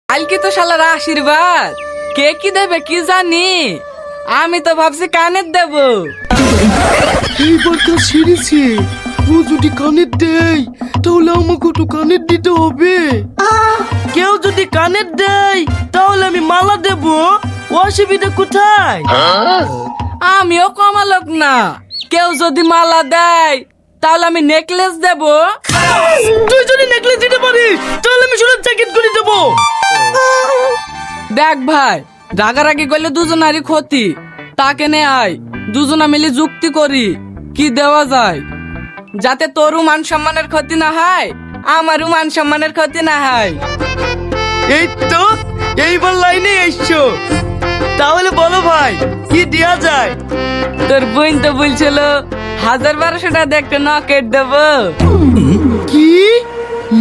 কালকে তো শালার আশীর্বাদ, কে কি দেবে কি জানি, আমি তো ভাবছি কানের দেব। এইবার কাজ সেরেছে। ও যদি কানের দেয় তাহলে আমাকে একটু কানের দিতে হবে। কেউ যদি কানের দেয় তাহলে আমি মালা দেব, অসুবিধা কোথায়? আমিও কমা লোক না, কেউ যদি মালা দেয় তাহলে আমি নেকলেস দেব। তুই যদি নেকলেস দিতে পারিস তাহলে আমি সোনার জ্যাকেট করে দেবো। দেখ ভাই, রাগারাগি করলে দুজনারই ক্ষতি, তাকে নে আয় দুজনা মিলে যুক্তি করি কি দেওয়া যায়, যাতে তোরও মান সম্মানের ক্ষতি না হয়, আমারও মান সম্মানের ক্ষতি না হয়। এই তো এইবার লাইনে এসছো, তাহলে বলো ভাই কি দেয়া যায়? তোর বোন তো বলছিল 1000-1200 টাকা দিয়ে একটা নকেট দেবো। কি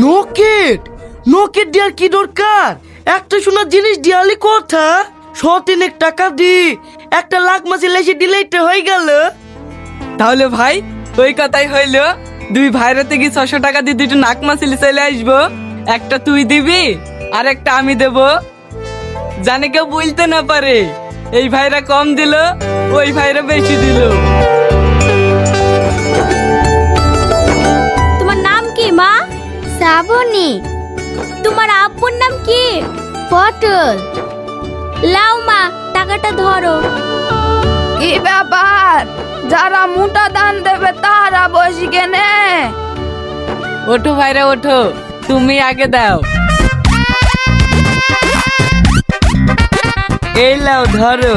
নকেট? নকেট দেওয়ার কি দরকার? একটা সোনার জিনিস দিয়ালি কথা। 100-3 টাকা দি একটা লাখ মাসে লেসে দিলেই তো হয়ে গেল। তাহলে ভাই ওই কথাই হইলো, দুই ভাইরা থেকে 600 টাকা দিয়ে দুটো নাক মাছিলি চলে আসবো, একটা তুই দিবি আর একটা আমি দেব, জানে কেউ বলতে না পারে এই ভাইরা কম দিল ওই ভাইরা বেশি দিল। তোমার নাম কি মা? শ্রাবণী। তোমার আব্বুর নাম কি? পটল। লাও মা, টাকাটা ধরো। কি ব্যাপার, যারা মোটা দান দেবে তারা বসি কেনে? ওঠো ভাইরা ওঠো, তুমি আগে দাও। এই লাও ধরো।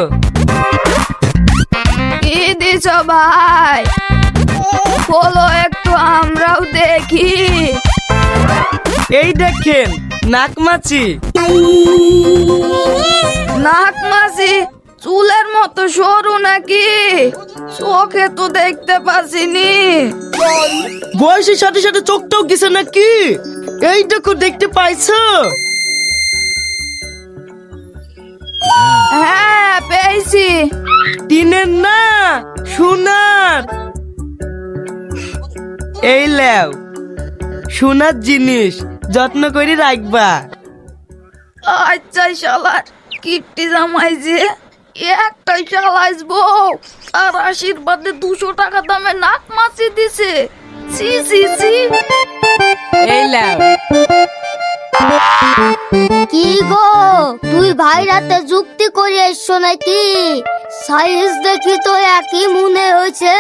কি দিছ ভাই, বলো একটু আমরাও দেখি। এই দেখেন নাকমাছি। নাক মাসি চুলের মতো সরু নাকি? চোখে তো দেখতে পাচ্ছিনি। বয়সের সাথে সাথে চোখটাও গেছে নাকি? এই দেখো দেখতে পাইছো? হ্যাঁ পেয়েছি। টিনের না সোনার। এই লাও সোনার জিনিস, যত্ন করে রাখবা। আচ্ছা শালার কিপটি জামাইছে, একটাই চালাইবো আর আশীর্বাদে 200 টাকা দামে নাক মাছি দিছে। সি সি সি। এই লাও। কি গো, তুই ভাই রাতে যুক্তি করে এসছো নাকি? সাইজ দেখি তো একই মনে হয়েছে।